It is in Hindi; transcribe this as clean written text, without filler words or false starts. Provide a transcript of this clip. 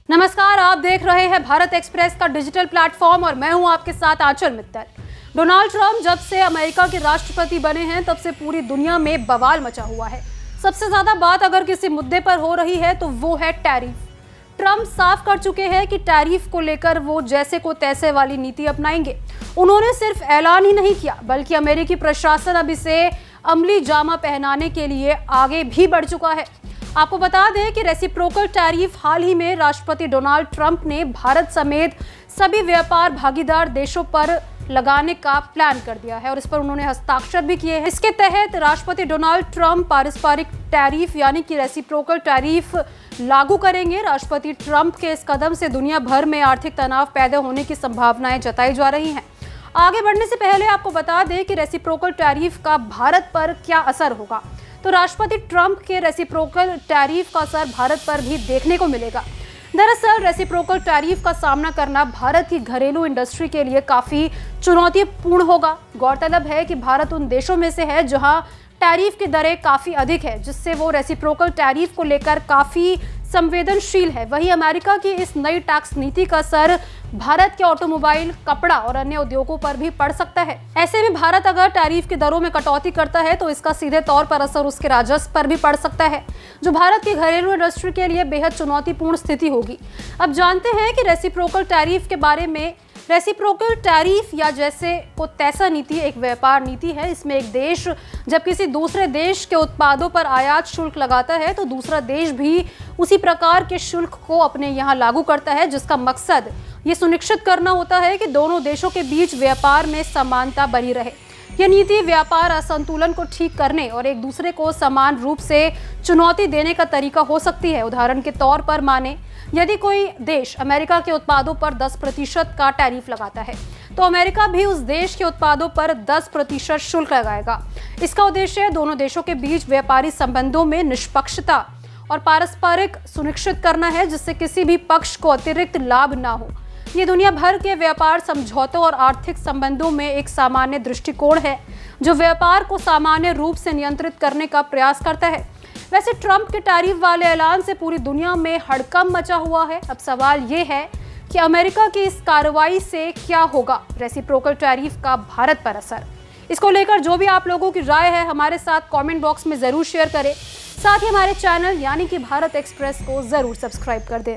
नमस्कार, आप देख रहे हैं भारत एक्सप्रेस का डिजिटल प्लेटफॉर्म और मैं हूं आपके साथ आंचल मित्तल। डोनाल्ड ट्रंप जब से अमेरिका के राष्ट्रपति बने हैं तब से पूरी दुनिया में बवाल मचा हुआ है। सबसे ज्यादा बात अगर किसी मुद्दे पर हो रही है तो वो है टैरिफ। ट्रंप साफ कर चुके हैं कि टैरिफ को लेकर वो जैसे को तैसे वाली नीति अपनाएंगे। उन्होंने सिर्फ ऐलान ही नहीं किया बल्कि अमेरिकी प्रशासन अब इसे अमली जामा पहनाने के लिए आगे भी बढ़ चुका है। आपको बता दें कि रेसिप्रोकल टैरिफ हाल ही में राष्ट्रपति डोनाल्ड ट्रंप ने भारत समेत सभी व्यापार भागीदार देशों पर लगाने का प्लान कर दिया है और इस पर उन्होंने हस्ताक्षर भी किए हैं। इसके तहत राष्ट्रपति डोनाल्ड ट्रंप पारस्परिक टैरिफ यानी कि रेसिप्रोकल टैरिफ लागू करेंगे। राष्ट्रपति ट्रंप के इस कदम से दुनिया भर में आर्थिक तनाव पैदा होने की संभावनाएं जताई जा रही हैं। आगे बढ़ने से पहले आपको बता दें कि रेसिप्रोकल टैरिफ का भारत पर क्या असर होगा। तो राष्ट्रपति ट्रंप के रेसिप्रोकल टैरिफ का असर भारत पर भी देखने को मिलेगा। दरअसल रेसिप्रोकल टैरिफ का सामना करना भारत की घरेलू इंडस्ट्री के लिए काफी चुनौतीपूर्ण होगा। गौरतलब है कि भारत उन देशों में से है जहां टैरिफ की दरें काफी अधिक है, जिससे वो रेसिप्रोकल टैरिफ को लेकर काफी संवेदनशील है। वहीं अमेरिका की इस नई टैक्स नीति का असर भारत के ऑटोमोबाइल, कपड़ा और अन्य उद्योगों पर भी पड़ सकता है। ऐसे में भारत अगर टैरिफ की दरों में कटौती करता है तो इसका सीधे तौर पर असर उसके राजस्व पर भी पड़ सकता है, जो भारत की घरेलू इंडस्ट्री के लिए बेहद चुनौतीपूर्ण स्थिति होगी। अब जानते हैं कि रेसिप्रोकल टैरिफ के बारे में। रेसिप्रोकल टैरिफ या जैसे को तैसा नीति एक व्यापार नीति है। इसमें एक देश जब किसी दूसरे देश के उत्पादों पर आयात शुल्क लगाता है तो दूसरा देश भी उसी प्रकार के शुल्क को अपने यहाँ लागू करता है, जिसका मकसद ये सुनिश्चित करना होता है कि दोनों देशों के बीच व्यापार में समानता बनी रहे। यह नीति व्यापार असंतुलन को ठीक करने और एक दूसरे को समान रूप से चुनौती देने का तरीका हो सकती है। उदाहरण के तौर पर माने यदि कोई देश अमेरिका के उत्पादों पर 10% का टैरिफ लगाता है तो अमेरिका भी उस देश के उत्पादों पर 10% शुल्क लगाएगा। इसका उद्देश्य दोनों देशों के बीच व्यापारी संबंधों में निष्पक्षता और पारस्परिक सुनिश्चित करना है, जिससे किसी भी पक्ष को अतिरिक्त लाभ ना हो। ये दुनिया भर के व्यापार समझौतों और आर्थिक संबंधों में एक सामान्य दृष्टिकोण है जो व्यापार को सामान्य रूप से नियंत्रित करने का प्रयास करता है। वैसे ट्रंप के टैरिफ वाले ऐलान से पूरी दुनिया में हड़कंप मचा हुआ है। अब सवाल ये है कि अमेरिका की इस कार्रवाई से क्या होगा रेसिप्रोकल टैरिफ का भारत पर असर। इसको लेकर जो भी आप लोगों की राय है हमारे साथ कमेंट बॉक्स में जरूर शेयर करें। साथ ही हमारे चैनल यानी कि भारत एक्सप्रेस को जरूर सब्सक्राइब कर दें।